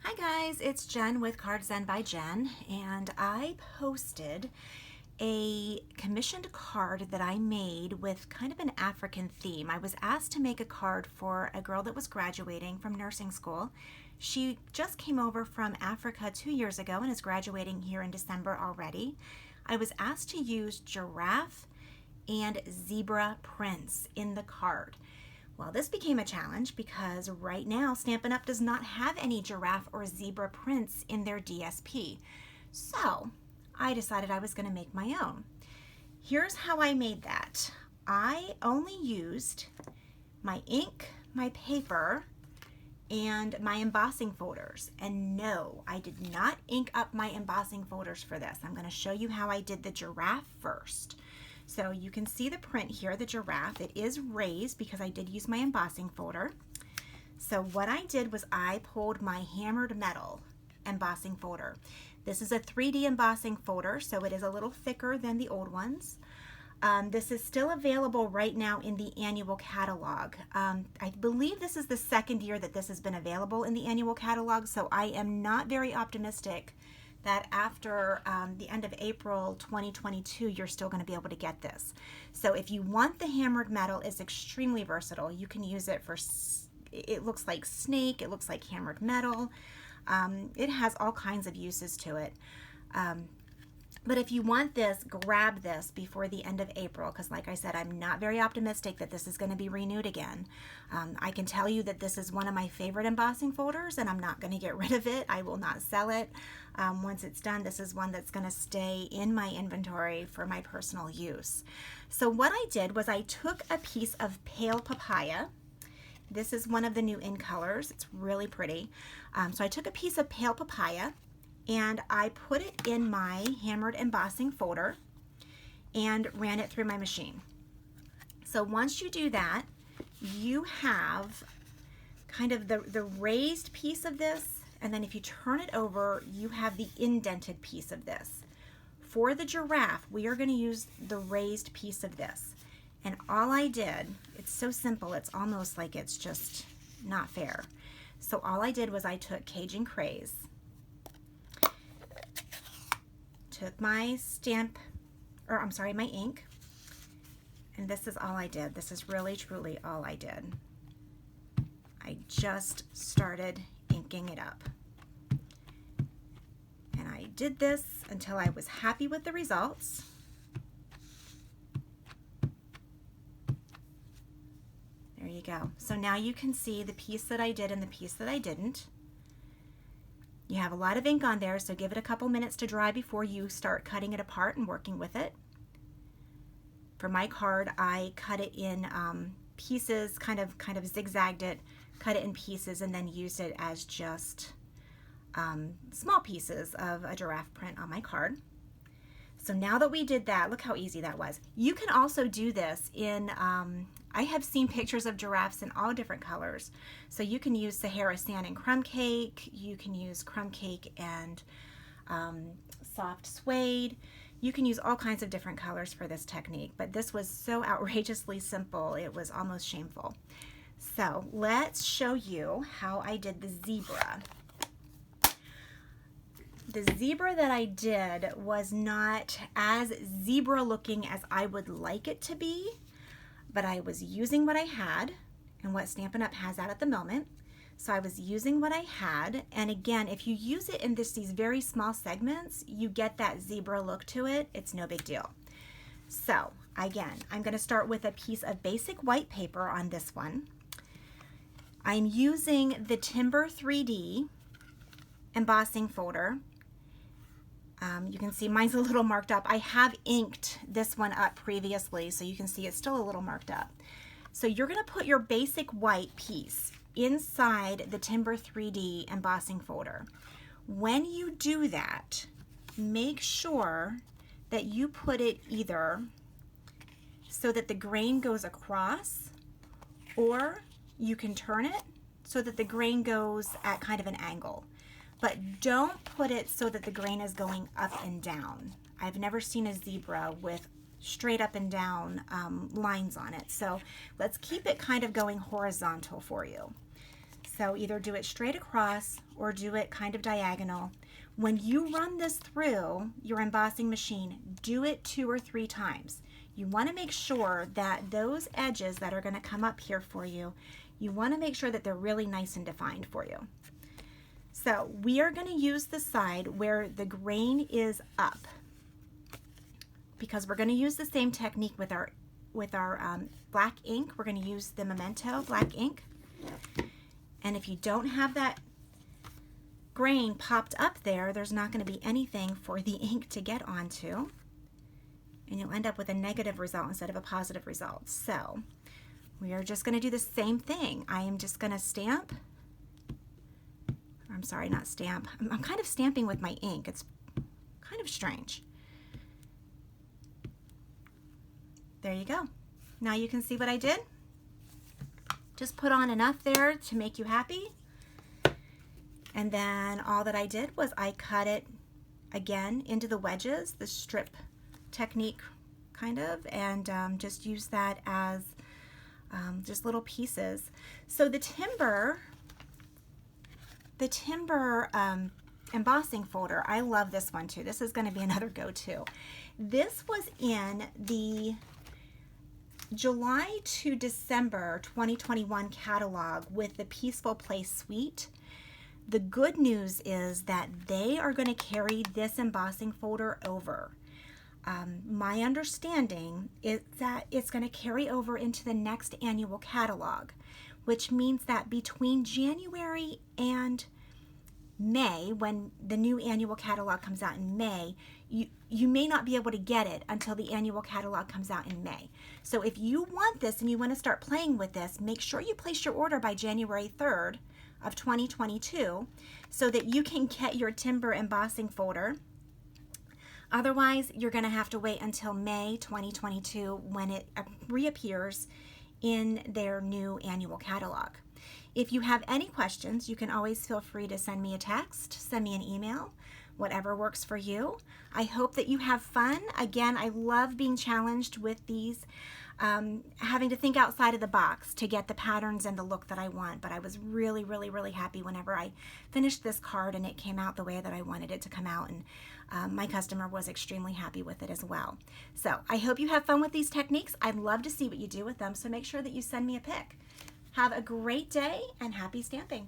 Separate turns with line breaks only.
Hi guys, it's Jen with Cards Zen by Jen, and I posted a commissioned card that I made with kind of an African theme. I was asked to make a card for a girl that was graduating from nursing school. She just came over from Africa 2 years ago and is graduating here in December already. I was asked to use giraffe and zebra prints in the card. Well, this became a challenge because right now Stampin' Up! Does not have any giraffe or zebra prints in their DSP. So I decided I was going to make my own. Here's how I made that. I only used my ink, my paper, and my embossing folders. And no, I did not ink up my embossing folders for this. I'm going to show you how I did the giraffe first. So you can see the print here, the giraffe. It is raised because I did use my embossing folder. So what I did was I pulled my hammered metal embossing folder. This is a 3D embossing folder, so it is a little thicker than the old ones. This is still available right now in the annual catalog. I believe this is the second year that this has been available in the annual catalog, so I am not very optimistic that after the end of April 2022, you're still going to be able to get this. So if you want the hammered metal, it's extremely versatile. You can use it for, it looks like snake, it looks like hammered metal. It has all kinds of uses to it. But if you want this, grab this before the end of April, because like I said, I'm not very optimistic that this is going to be renewed again. I can tell you that this is one of my favorite embossing folders, and I'm not going to get rid of it. I will not sell it. Once it's done, this is one that's going to stay in my inventory for my personal use. So what I did was I took a piece of pale papaya. This is one of the new in colors. It's really pretty. So I took a piece of pale papaya and I put it in my hammered embossing folder and ran it through my machine. So once you do that, you have kind of the raised piece of this, and then if you turn it over, you have the indented piece of this. For the giraffe, we are going to use the raised piece of this. And all I did, it's so simple, it's almost like it's just not fair. So all I did was I took Cajun Craze, took my my ink, and this is all I did. This is really truly all I did. I just started inking it up. And I did this until I was happy with the results. There you go. So now you can see the piece that I did and the piece that I didn't. You have a lot of ink on there, so give it a couple minutes to dry before you start cutting it apart and working with it. For my card, I cut it in pieces, kind of zigzagged it, cut it in pieces, and then used it as just small pieces of a giraffe print on my card. So now that we did that, look how easy that was. You can also do this in, I have seen pictures of giraffes in all different colors. So you can use Sahara Sand and Crumb Cake, you can use Crumb Cake and soft suede. You can use all kinds of different colors for this technique, but this was so outrageously simple, it was almost shameful. So let's show you how I did the zebra. The zebra that I did was not as zebra looking as I would like it to be, but I was using what I had and what Stampin' Up! Has out at the moment. So I was using what I had, and again, if you use it in these very small segments, you get that zebra look to it. It's no big deal. So again, I'm going to start with a piece of basic white paper on this one. I'm using the Timber 3D embossing folder. You can see mine's a little marked up. I have inked this one up previously, so you can see it's still a little marked up. So you're going to put your basic white piece inside the Timber 3D embossing folder. When you do that, make sure that you put it either so that the grain goes across, or you can turn it so that the grain goes at kind of an angle. But don't put it so that the grain is going up and down. I've never seen a zebra with straight up and down lines on it. So let's keep it kind of going horizontal for you. So either do it straight across or do it kind of diagonal. When you run this through your embossing machine, do it 2 or 3 times. You want to make sure that those edges that are going to come up here for you, you want to make sure that they're really nice and defined for you. So we are going to use the side where the grain is up, because we're going to use the same technique with our black ink. We're going to use the Memento black ink. And if you don't have that grain popped up there, there's not going to be anything for the ink to get onto. And you'll end up with a negative result instead of a positive result. So we are just going to do the same thing. I am just going to stamp. I'm sorry, not stamp. I'm kind of stamping with my ink. It's kind of strange. There you go. Now you can see what I did. Just put on enough there to make you happy. And then all that I did was I cut it again into the wedges, the strip technique kind of, and just use that as just little pieces. So the timber embossing folder, I love this one too. This is going to be another go-to. This was in the July to December 2021 catalog with the Peaceful Place Suite. The good news is that they are going to carry this embossing folder over. My understanding is that it's going to carry over into the next annual catalog, which means that between January and May, when the new annual catalog comes out in May, you may not be able to get it until the annual catalog comes out in May. So if you want this and you want to start playing with this, make sure you place your order by January 3rd of 2022 so that you can get your timber embossing folder. Otherwise, you're going to have to wait until May 2022 when it reappears in their new annual catalog. If you have any questions, you can always feel free to send me a text, send me an email, whatever works for you. I hope that you have fun. Again, I love being challenged with these, having to think outside of the box to get the patterns and the look that I want. But I was really, really, really happy whenever I finished this card and it came out the way that I wanted it to come out. And my customer was extremely happy with it as well. So I hope you have fun with these techniques. I'd love to see what you do with them. So make sure that you send me a pic. Have a great day and happy stamping.